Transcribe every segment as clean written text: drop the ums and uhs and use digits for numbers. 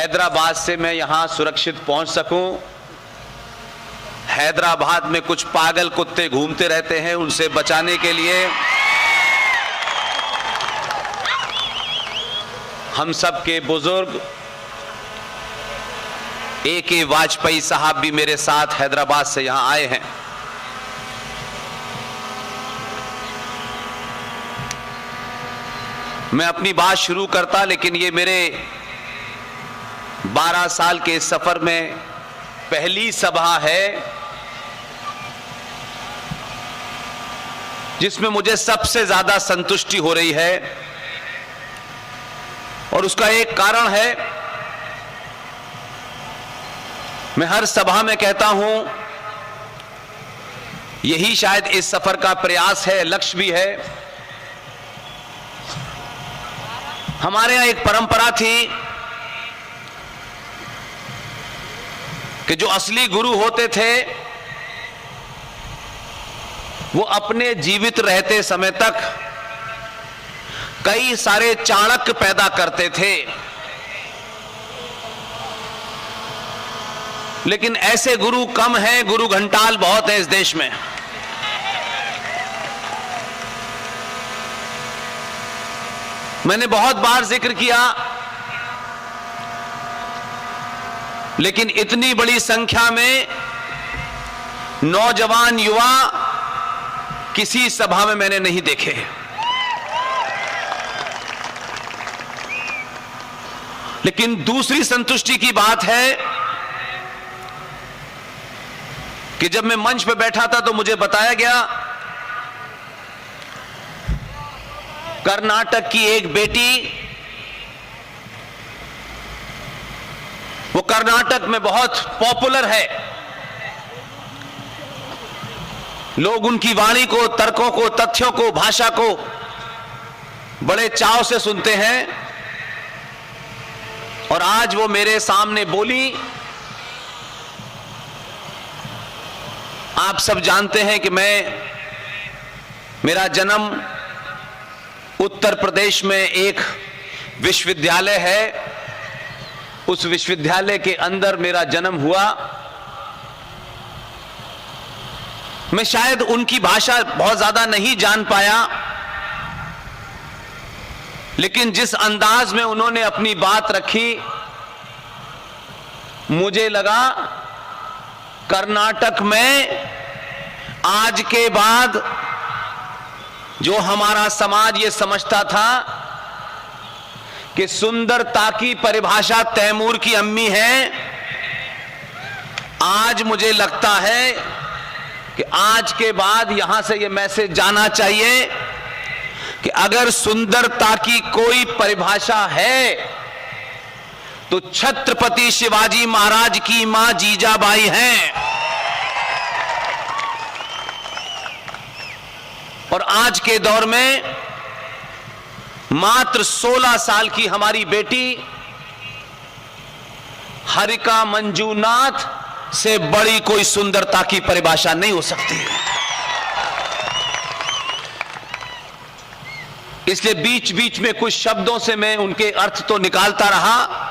हैदराबाद से मैं यहां सुरक्षित पहुंच सकूं। हैदराबाद में कुछ पागल कुत्ते घूमते रहते हैं, उनसे बचाने के लिए हम सब के बुजुर्ग A.K. वाजपेयी साहब भी मेरे साथ हैदराबाद से यहां आए हैं। मैं अपनी बात शुरू करता, लेकिन ये मेरे 12 साल के सफर में पहली सभा है जिसमें मुझे सबसे ज्यादा संतुष्टि हो रही है, और उसका एक कारण है। मैं हर सभा में कहता हूं, यही शायद इस सफर का प्रयास है, लक्ष्य भी है। हमारे यहां एक परंपरा थी कि जो असली गुरु होते थे वो अपने जीवित रहते समय तक कई सारे चाणक्य पैदा करते थे, लेकिन ऐसे गुरु कम हैं, गुरु घंटाल बहुत है इस देश में। मैंने बहुत बार जिक्र किया, लेकिन इतनी बड़ी संख्या में नौजवान युवा किसी सभा में मैंने नहीं देखे। लेकिन दूसरी संतुष्टि की बात है कि जब मैं मंच पर बैठा था तो मुझे बताया गया, कर्नाटक की एक बेटी, वो कर्नाटक में बहुत पॉपुलर है, लोग उनकी वाणी को, तर्कों को, तथ्यों को, भाषा को बड़े चाव से सुनते हैं, और आज वो मेरे सामने बोली। आप सब जानते हैं कि मेरा जन्म उत्तर प्रदेश में एक विश्वविद्यालय है, उस विश्वविद्यालय के अंदर मेरा जन्म हुआ। मैं शायद उनकी भाषा बहुत ज्यादा नहीं जान पाया, लेकिन जिस अंदाज में उन्होंने अपनी बात रखी, मुझे लगा कर्नाटक में आज के बाद जो हमारा समाज ये समझता था कि सुंदरता की परिभाषा तैमूर की अम्मी है, आज मुझे लगता है कि आज के बाद यहां से ये मैसेज जाना चाहिए कि अगर सुंदरता की कोई परिभाषा है तो छत्रपति शिवाजी महाराज की मां जीजाबाई हैं। और आज के दौर में मात्र 16 साल की हमारी बेटी हरिका मंजूनाथ से बड़ी कोई सुंदरता की परिभाषा नहीं हो सकती। इसलिए बीच बीच में कुछ शब्दों से मैं उनके अर्थ तो निकालता रहा,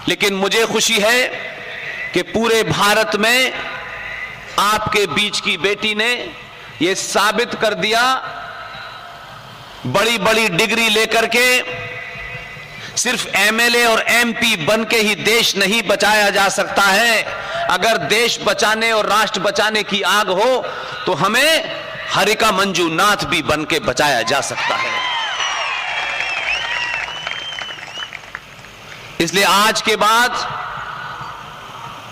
लेकिन मुझे खुशी है कि पूरे भारत में आपके बीच की बेटी ने यह साबित कर दिया, बड़ी बड़ी डिग्री लेकर के सिर्फ MLA और MP बन के ही देश नहीं बचाया जा सकता है। अगर देश बचाने और राष्ट्र बचाने की आग हो तो हमें हरिका मंजूनाथ भी बन के बचाया जा सकता है। इसलिए आज के बाद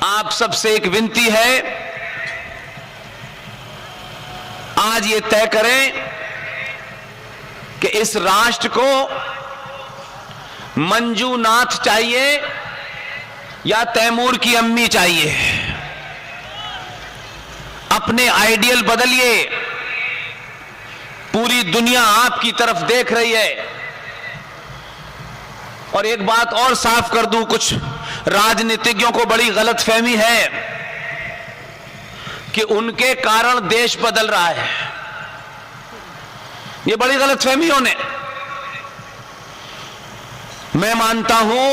आप सबसे एक विनती है, आज ये तय करें कि इस राष्ट्र को मंजूनाथ चाहिए या तैमूर की अम्मी चाहिए। अपने आइडियल बदलिए, पूरी दुनिया आपकी तरफ देख रही है। और एक बात और साफ कर दूं, कुछ राजनीतिज्ञों को बड़ी गलतफहमी है कि उनके कारण देश बदल रहा है। ये बड़ी गलतफहमी होने। मैं मानता हूं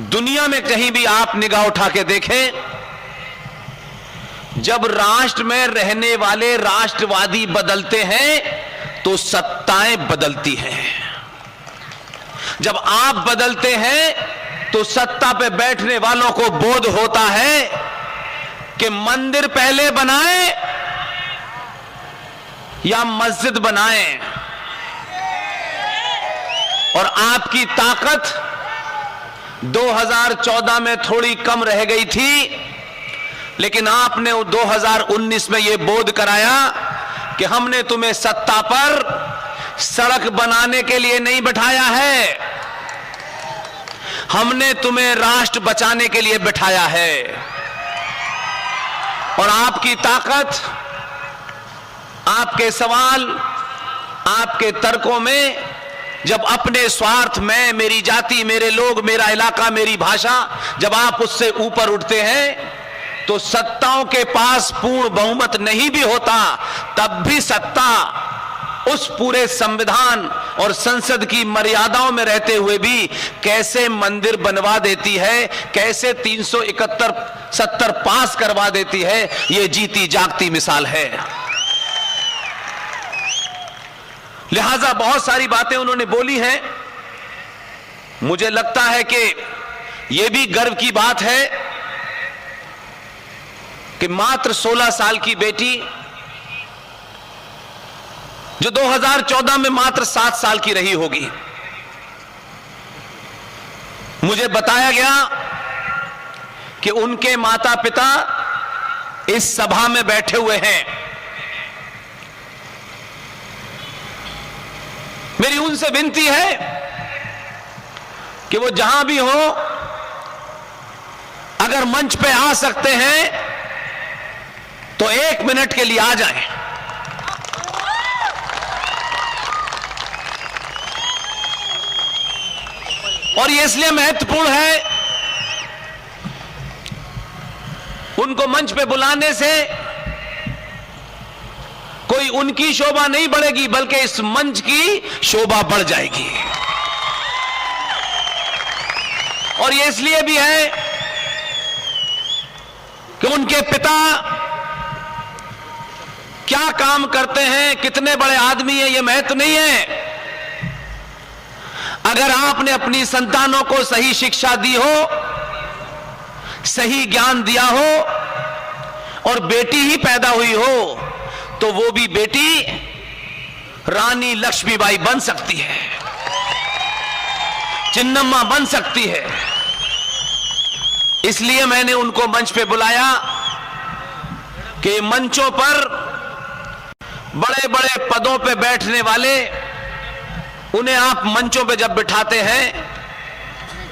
दुनिया में कहीं भी आप निगाह उठा के देखें, जब राष्ट्र में रहने वाले राष्ट्रवादी बदलते हैं तो सत्ताएं बदलती हैं। जब आप बदलते हैं तो सत्ता पे बैठने वालों को बोध होता है कि मंदिर पहले बनाएं या मस्जिद बनाएं। और आपकी ताकत 2014 में थोड़ी कम रह गई थी, लेकिन आपने 2019 में यह बोध कराया कि हमने तुम्हें सत्ता पर सड़क बनाने के लिए नहीं बैठाया है, हमने तुम्हें राष्ट्र बचाने के लिए बैठाया है। और आपकी ताकत, आपके सवाल, आपके तर्कों में जब अपने स्वार्थ में, मेरी जाति, मेरे लोग, मेरा इलाका, मेरी भाषा, जब आप उससे ऊपर उठते हैं तो सत्ताओं के पास पूर्ण बहुमत नहीं भी होता, तब भी सत्ता उस पूरे संविधान और संसद की मर्यादाओं में रहते हुए भी कैसे मंदिर बनवा देती है, कैसे 371-70 पास करवा देती है, यह जीती जागती मिसाल है। लिहाजा बहुत सारी बातें उन्होंने बोली हैं। मुझे लगता है कि यह भी गर्व की बात है कि मात्र 16 साल की बेटी, जो 2014 में मात्र 7 साल की रही होगी, मुझे बताया गया कि उनके माता पिता इस सभा में बैठे हुए हैं। मेरी उनसे विनती है कि वो जहां भी हो, अगर मंच पे आ सकते हैं तो 1 मिनट के लिए आ जाएं। और ये इसलिए महत्वपूर्ण है, उनको मंच पे बुलाने से कोई उनकी शोभा नहीं बढ़ेगी, बल्कि इस मंच की शोभा बढ़ जाएगी। और ये इसलिए भी है कि उनके पिता क्या काम करते हैं, कितने बड़े आदमी हैं, यह महत्व नहीं है। अगर आपने अपनी संतानों को सही शिक्षा दी हो, सही ज्ञान दिया हो और बेटी ही पैदा हुई हो, तो वो भी बेटी रानी लक्ष्मीबाई बन सकती है, चिन्नम्मा बन सकती है। इसलिए मैंने उनको मंच पे बुलाया कि मंचों पर बड़े बड़े पदों पे बैठने वाले, उन्हें आप मंचों पे जब बिठाते हैं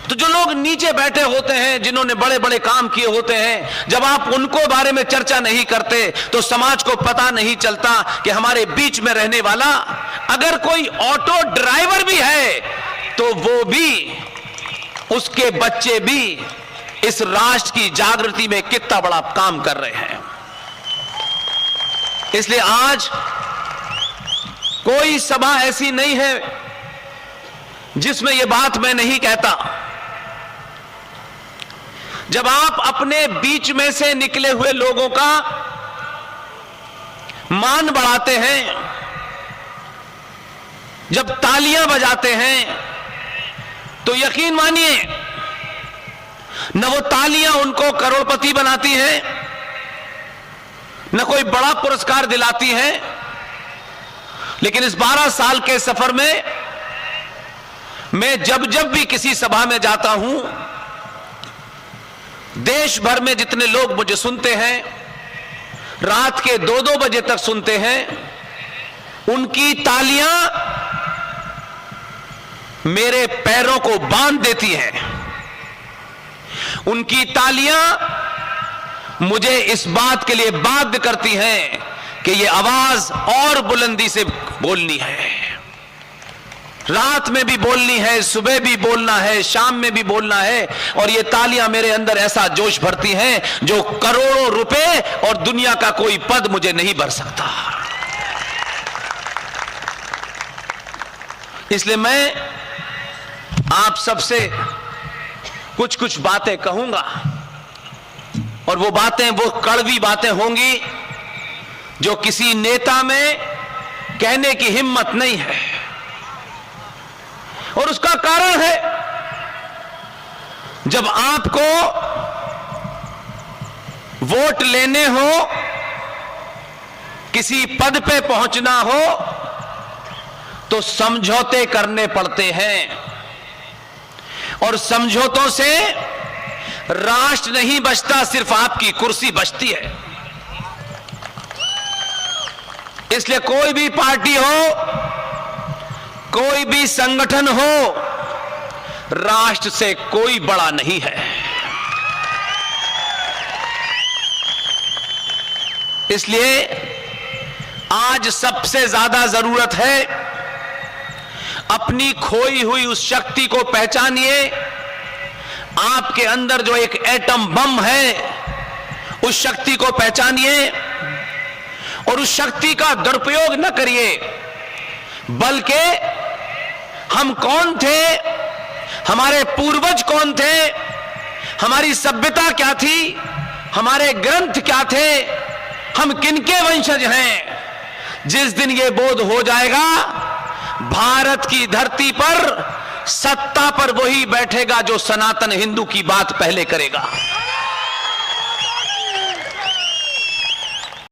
तो जो लोग नीचे बैठे होते हैं, जिन्होंने बड़े बड़े काम किए होते हैं, जब आप उनको बारे में चर्चा नहीं करते तो समाज को पता नहीं चलता कि हमारे बीच में रहने वाला अगर कोई ऑटो ड्राइवर भी है तो वो भी, उसके बच्चे भी इस राष्ट्र की जागृति में कितना बड़ा काम कर रहे हैं। इसलिए आज कोई सभा ऐसी नहीं है जिसमें यह बात मैं नहीं कहता। जब आप अपने बीच में से निकले हुए लोगों का मान बढ़ाते हैं, जब तालियां बजाते हैं, तो यकीन मानिए न वो तालियां उनको करोड़पति बनाती हैं, न कोई बड़ा पुरस्कार दिलाती हैं, लेकिन इस 12 साल के सफर में मैं जब जब भी किसी सभा में जाता हूं, देश भर में जितने लोग मुझे सुनते हैं, रात के 2-2 बजे तक सुनते हैं, उनकी तालियां मेरे पैरों को बांध देती हैं। उनकी तालियां मुझे इस बात के लिए बाध्य करती हैं कि यह आवाज और बुलंदी से बोलनी है, रात में भी बोलनी है, सुबह भी बोलना है, शाम में भी बोलना है। और ये तालियां मेरे अंदर ऐसा जोश भरती हैं जो करोड़ों रुपए और दुनिया का कोई पद मुझे नहीं भर सकता। इसलिए मैं आप सबसे कुछ कुछ बातें कहूंगा और वो बातें वो कड़वी बातें होंगी जो किसी नेता में कहने की हिम्मत नहीं है। और उसका कारण है, जब आपको वोट लेने हो, किसी पद पे पहुंचना हो, तो समझौते करने पड़ते हैं और समझौतों से राष्ट्र नहीं बचता, सिर्फ आपकी कुर्सी बचती है। इसलिए कोई भी पार्टी हो, कोई भी संगठन हो, राष्ट्र से कोई बड़ा नहीं है। इसलिए आज सबसे ज्यादा जरूरत है, अपनी खोई हुई उस शक्ति को पहचानिए। आपके अंदर जो एक एटम बम है, उस शक्ति को पहचानिए और उस शक्ति का दुरुपयोग न करिए, बल्कि हम कौन थे, हमारे पूर्वज कौन थे, हमारी सभ्यता क्या थी, हमारे ग्रंथ क्या थे, हम किनके वंशज हैं। जिस दिन यह बोध हो जाएगा, भारत की धरती पर सत्ता पर वही बैठेगा जो सनातन हिंदू की बात पहले करेगा।